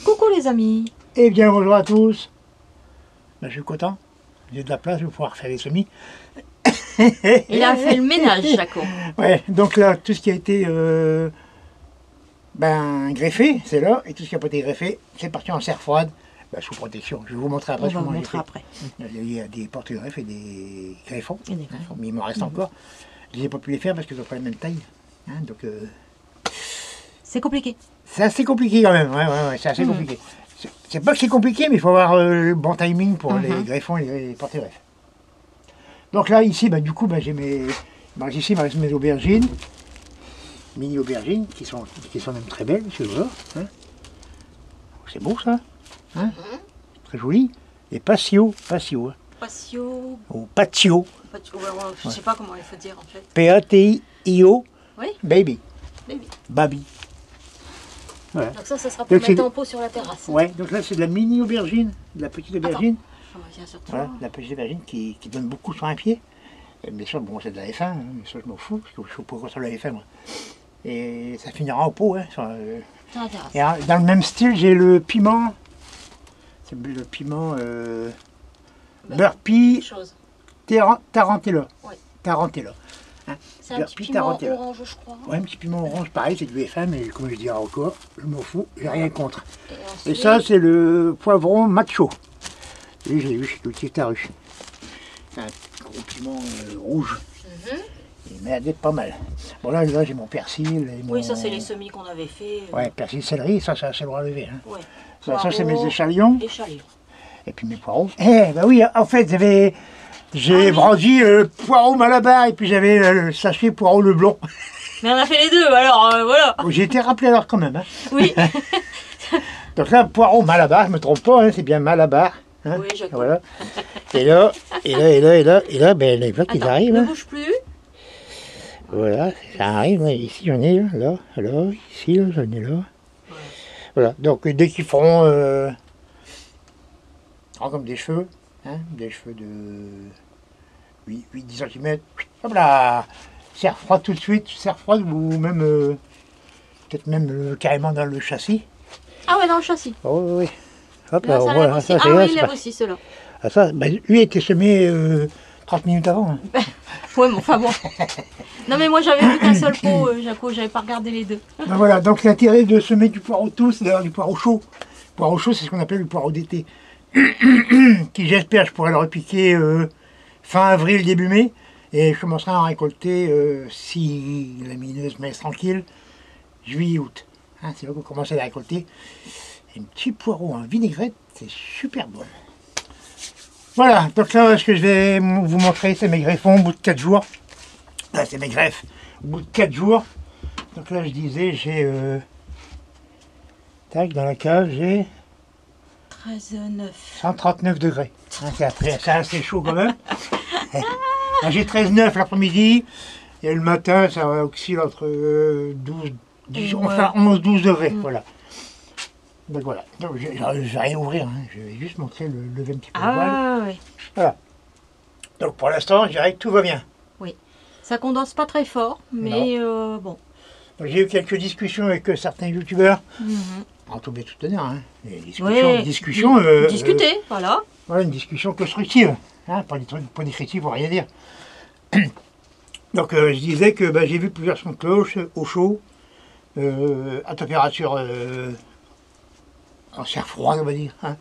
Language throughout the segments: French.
Coucou les amis. Eh bien bonjour à tous. Ben, je suis content, j'ai de la place, je vais pouvoir faire les semis. Il a fait le ménage, Jaco. Ouais, donc là, tout ce qui a été greffé, c'est là, et tout ce qui n'a pas été greffé, c'est parti en serre froide, sous protection. Je vais vous montrer après On va vous comment j'ai montrer fait. après. Il y a des porte-greffes et des greffons, Et des greffons. mais il m'en reste encore. Je n'ai pas pu les faire parce qu'ils n'ont pas la même taille. Donc C'est compliqué. c'est assez compliqué quand même, ouais, c'est assez compliqué. C'est pas que c'est compliqué, mais il faut avoir le bon timing pour les greffons et les porte-greffes. Donc là, ici, du coup, j'ai mes... ici, il me reste mes aubergines, mini aubergines, qui sont même très belles, je vois. Hein. C'est beau ça, hein. Très joli. Et patio. Patio. Ou patio. Je sais pas comment il faut dire en fait. P-A-T-I-O. Oui. Baby. Baby. Baby. Voilà. Donc ça sera pour Donc, mettre en pot sur la terrasse. Ouais, donc là c'est de la mini aubergine, de la petite aubergine. Je reviens sur toi. Voilà, de la petite aubergine qui donne beaucoup sur un pied. Et bien sûr, bon, c'est de la F1, hein, mais ça je m'en fous, parce que je suis pas sur la F1 moi. Et ça finira en pot, hein. Sur la terrasse. Et dans le même style, j'ai le piment. C'est le piment Burpee Tarantella. Ouais. Tarantella. Hein. C'est un petit piment orange, je crois. Ouais, un petit piment orange, pareil, c'est du F1, mais comme je dirais encore, je m'en fous, j'ai rien contre. Et Et ça, c'est le poivron macho. Et je l'ai vu chez Gauthier Taru. C'est un gros piment rouge. Il m'a aidé pas mal. Bon, là j'ai mon persil. Et oui, ça, c'est les semis qu'on avait fait. Ouais, persil, céleri, ça c'est le droit levé. Hein. Ouais. Ça, c'est mes échalions. Échalions. Et puis mes poireaux. Oui, en fait, j'ai brandi poireau Malabar et puis j'avais le sachet poireau Leblon. Mais on a fait les deux, alors voilà. J'ai été rappelé alors quand même. Hein. Oui. Donc là, poireau Malabar, je ne me trompe pas, hein, c'est bien Malabar. Hein, oui, je voilà. Et là, ben, les vagues ils arrivent. Ne Hein. bouge plus. Voilà, ça arrive. Ouais. Ici, j'en ai là, ici, là, j'en ai là. Ouais. Voilà, donc dès qu'ils feront comme des cheveux, hein, des cheveux de 8-10 cm, hop là, serre froide tout de suite, serre froide ou même, peut-être même carrément dans le châssis. Ah ouais, dans le châssis. Oh, oui. Hop là, là, voilà, ça, oui, il lève aussi, ceux-là. Ah, ça, lui a été semé 30 minutes avant. Hein. Ouais, mais enfin bon. Non, mais moi, j'avais vu qu'un seul pot, Jaco, j'avais pas regardé les deux. Voilà, donc l'intérêt de semer du poireau tout, c'est d'avoir du poireau chaud. Le poireau chaud, c'est ce qu'on appelle le poireau d'été. Qui, j'espère, je pourrai le repiquer fin avril, début mai. Et je commencerai à en récolter, si la mineuse me laisse tranquille, juillet, août. Hein, c'est là qu'on commence à les récolter. Et un petit poireau en vinaigrette, c'est super bon. Voilà, donc là, ce que je vais vous montrer, c'est mes greffons au bout de 4 jours. Là, c'est mes greffes au bout de 4 jours. Donc là, je disais, j'ai... dans la cave, j'ai... 13,9. 139 degrés. Hein, c'est assez chaud quand même. J'ai 13,9 l'après-midi. Et le matin, ça oscille entre 11-12 degrés. Voilà. Donc voilà. Donc, je vais rien ouvrir. Hein. Je vais juste montrer le lever un petit peu le voile. Oui. Voilà. Donc pour l'instant, je dirais que tout va bien. Oui. Ça condense pas très fort, mais bon. J'ai eu quelques discussions avec certains youtubeurs. En tout bien tout honneur, hein. Discussion, discuter, voilà. Voilà, une discussion constructive. Hein, pas des critiques, pour rien dire. Donc je disais que j'ai vu plusieurs sons de cloche au chaud, à température en serre froide, on va dire. Hein.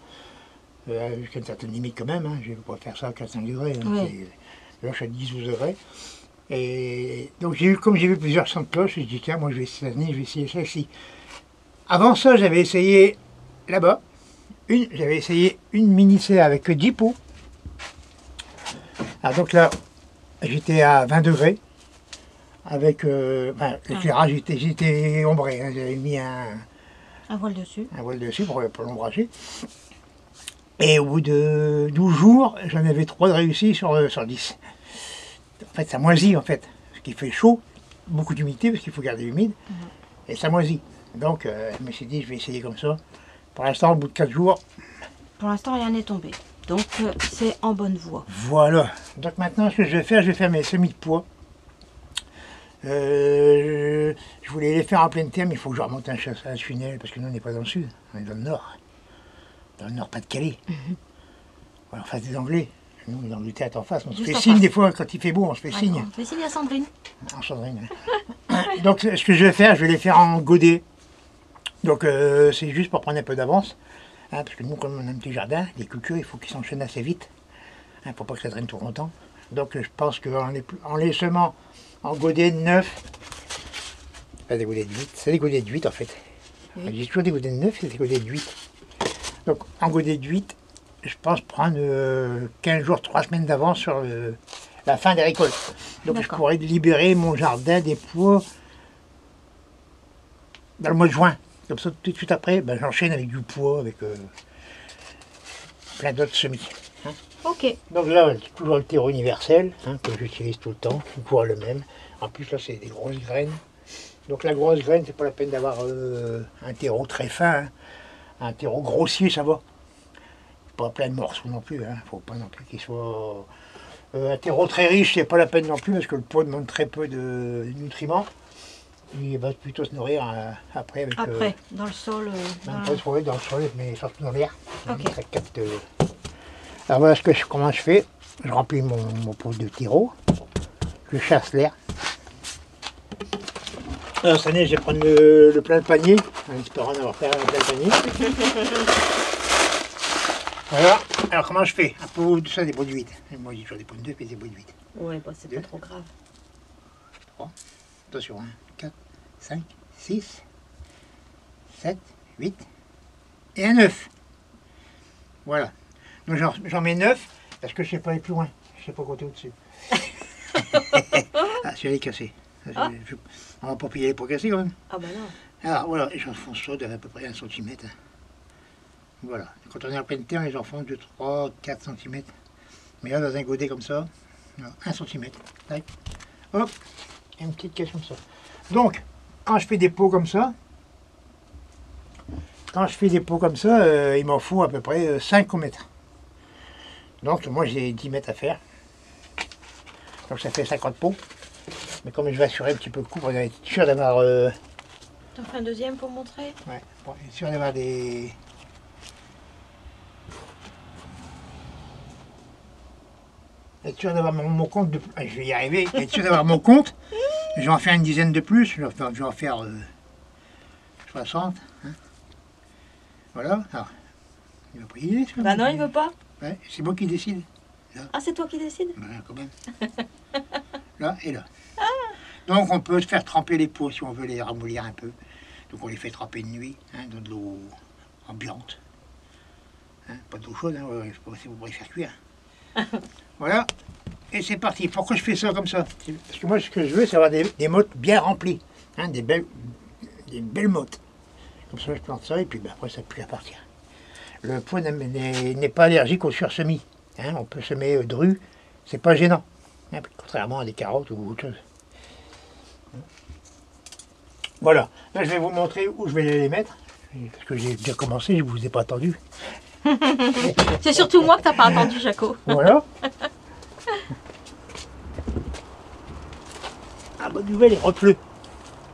Jusqu'à une certaine limite quand même, hein. Je ne vais pas faire ça à 4-5 degrés. Hein. Oui. Là je suis à 10-12 degrés. Et donc comme j'ai vu plusieurs sons de cloche, je me dis tiens, moi je vais essayer ça ici. Avant ça, j'avais essayé là-bas, j'avais essayé une mini-serre avec 10 pots. Alors donc là, j'étais à 20 degrés, avec l'éclairage, j'étais ombré, hein, j'avais mis un voile dessus. Un voile dessus pour l'ombrager. Et au bout de 12 jours, j'en avais 3 de réussis sur 10. En fait, ça moisit en fait, parce qu'il fait chaud, beaucoup d'humidité, parce qu'il faut garder humide, et ça moisit. Donc, je me suis dit, je vais essayer comme ça. Pour l'instant, au bout de 4 jours... Pour l'instant, rien n'est tombé. Donc, c'est en bonne voie. Voilà. Donc maintenant, ce que je vais faire mes semis de pois. Je voulais les faire en pleine terre, mais il faut que je remonte un tunnel, parce que nous on n'est pas dans le sud, on est dans le nord. Dans le nord Pas-de-Calais. Voilà, en face des Anglais. Nous, l'Angleterre est en face. On se fait signe des fois, quand il fait beau, on se fait signe. On fait signe à Sandrine. En Sandrine. Donc ce que je vais faire, je vais les faire en godet. Donc c'est juste pour prendre un peu d'avance. Hein, parce que nous, comme on a un petit jardin, les cultures, il faut qu'ils s'enchaînent assez vite. Hein, pour pas que ça traîne trop longtemps. Donc je pense qu'en les semant en godet de 9, pas des godets de 8, c'est des godets de 8 en fait. Oui. J'ai toujours des godets de 9 et des godets de 8. Donc en godet de 8, je pense prendre 15 jours, 3 semaines d'avance sur la fin des récoltes. Donc je pourrais libérer mon jardin des pois dans le mois de juin. Comme ça, tout de suite après, ben, j'enchaîne avec du pois, avec plein d'autres semis. Hein. Ok. Donc là, toujours le terreau universel, hein, que j'utilise tout le temps, toujours le même. En plus, là, c'est des grosses graines. Donc la grosse graine, c'est pas la peine d'avoir un terreau très fin. Hein. Un terreau grossier, ça va. Pas plein de morceaux non plus. Hein. Faut pas non plus qu'il soit... un terreau très riche, c'est pas la peine non plus, parce que le pot demande très peu de nutriments. Il va plutôt se nourrir après avec... Après, dans le sol. On peut le trouver dans le sol, mais surtout dans l'air. Ok. Ça capte... Alors voilà comment je fais. Je remplis mon pot de terreau. Je chasse l'air. Alors cette année, je vais prendre le plein de panier, en espérant avoir fait un plein de panier. Voilà. Alors comment je fais? Un pot de ça, des pots de 8. Moi j'ai toujours des pots de 2 et des pots de 8. Ouais, bah c'est pas trop grave. 3. Attention, hein. 4, 5, 6, 7, 8 et un 9. Voilà. Donc j'en mets 9 parce que je ne sais pas aller plus loin. Je ne sais pas compter au-dessus. Ah, celui-là est cassé. Ah. On va pas payer les pots cassés quand même. Ah bah non. Alors voilà, j'enfonce ça d'à peu près 1 cm. Voilà. Quand on est en pleine terre, les enfonce de 3, 4 cm. Mais là, dans un godet comme ça, 1 cm. Tac. Hop, et une petite caisse comme ça. Donc, quand je fais des pots comme ça, il m'en faut à peu près 5 mètres. Donc, moi, j'ai 10 mètres à faire. Donc, ça fait 50 pots. Mais comme je vais assurer un petit peu le coup, pour être sûr d'avoir... T'en fais un deuxième pour montrer? Ouais, pour être sûr d'avoir des... Être sûr d'avoir mon compte de... Je vais y arriver. Être sûr d'avoir mon compte. Je vais en faire une dizaine de plus. Je vais en faire 60. Hein. Voilà. Alors, il va pas y aller. Bah non, il veut pas. Ouais, c'est moi qui décide. Là. Ah, c'est toi qui décides? Ben, quand même. Là et là. Ah. Donc on peut se faire tremper les pots si on veut les ramollir un peu. Donc on les fait tremper de nuit, hein, dans de l'eau ambiante. Hein, pas de l'eau chaude, hein, si vous pourrez faire cuire. Voilà. Et c'est parti. Pourquoi je fais ça comme ça? Parce que moi ce que je veux c'est avoir des mottes bien remplies. Hein, des belles mottes. Comme ça je plante ça et puis ben, après ça peut partir. Le pot n'est pas allergique aux sursemis. Hein, on peut semer dru, c'est pas gênant. Hein, contrairement à des carottes ou autre chose. Voilà. Là je vais vous montrer où je vais les mettre. Parce que j'ai déjà commencé, je ne vous ai pas attendu. C'est surtout moi que t'as pas attendu, Jaco. Voilà. Ah, bonne nouvelle, il repleut.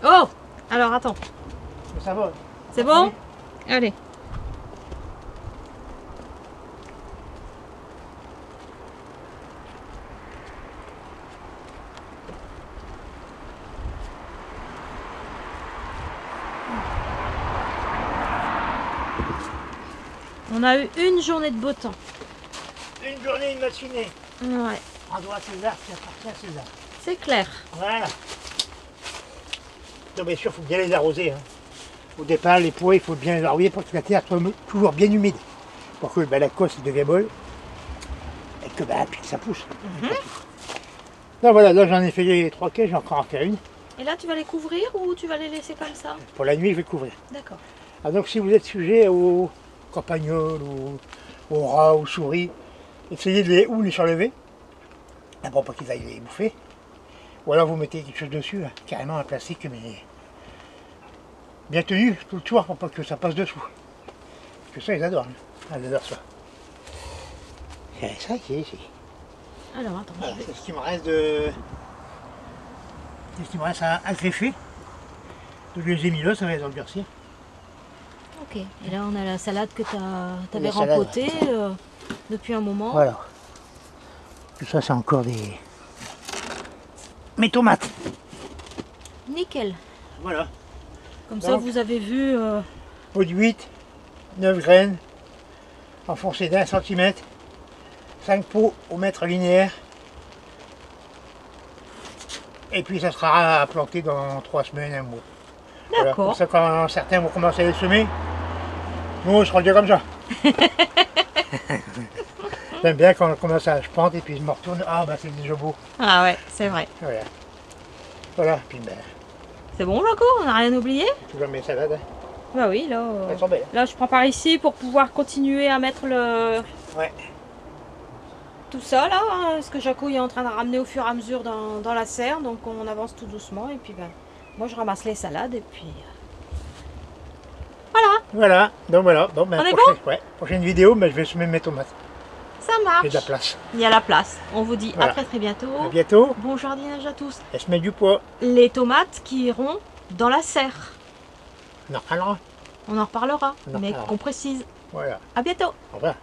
Oh! Alors attends. Ça va. C'est bon? Allez. On a eu une journée de beau temps. Une journée, une matinée. Ouais. Rendons à César, qui appartient à César. C'est clair. Voilà. Non, bien sûr, il faut bien les arroser. Hein. Au départ, les pois, il faut bien les arroser pour que la terre soit toujours bien humide. Pour que la cosse devienne molle. Et que puis ça pousse. Non, voilà, là j'en ai fait les 3 caisses, j'ai encore en faire une. Et là, tu vas les couvrir ou tu vas les laisser comme ça? Pour la nuit, je vais couvrir. D'accord. Ah, donc si vous êtes sujet aux campagnols, aux rats, aux souris, essayez de les surlever, pour pas qu'ils aillent les bouffer. Ou alors vous mettez quelque chose dessus, hein, carrément un plastique, mais bien tenu tout le tour pour pas que ça passe dessous. Parce que ça, ils adorent. Hein. Ils adorent ça. Et ça, c'est ici. Alors, attends. Voilà, c'est ce qui me reste de Qu'est-ce qu'il me reste à greffer. Donc je les ai mis là, ça va les endurcir. Ok. Et là, on a la salade que tu avais La salade. rempotée depuis un moment. Voilà. Tout ça, c'est encore des... mes tomates. Nickel. Voilà. Comme ça, Donc, vous avez vu... pot de 8, 9 graines, enfoncées d'1 centimètre, 5 pots au mètre linéaire. Et puis ça sera à planter dans 3 semaines, un mois. Voilà. D'accord. Comme ça, quand certains vont commencer à les semer, nous on sera déjà comme ça. J'aime bien quand on commence à je plante et puis je me retourne, ah bah c'est déjà beau. Ah ouais, c'est vrai. Voilà. Voilà, puis ben, C'est bon, Jaco? On n'a rien oublié? toujours mes salades, hein. Bah oui, là... Elles sont belles. Là, je prends par ici pour pouvoir continuer à mettre le... Ouais. tout ça, là. Hein, parce que Jaco il est en train de ramener au fur et à mesure dans la serre. Donc, on avance tout doucement. Et puis, ben, moi, je ramasse les salades. Et puis... Voilà, Voilà, donc voilà. Bon, ben, On est prochaine vidéo, ben, je vais semer mes tomates. ça J'ai marche. de la place. Il y a la place. On vous dit Voilà. à très très bientôt. À bientôt. Bon jardinage à tous. Elle se met du poids. Les tomates qui iront dans la serre. On en reparlera. On en reparlera, On en mais reparlera. qu'on précise. Voilà. À bientôt. Au revoir.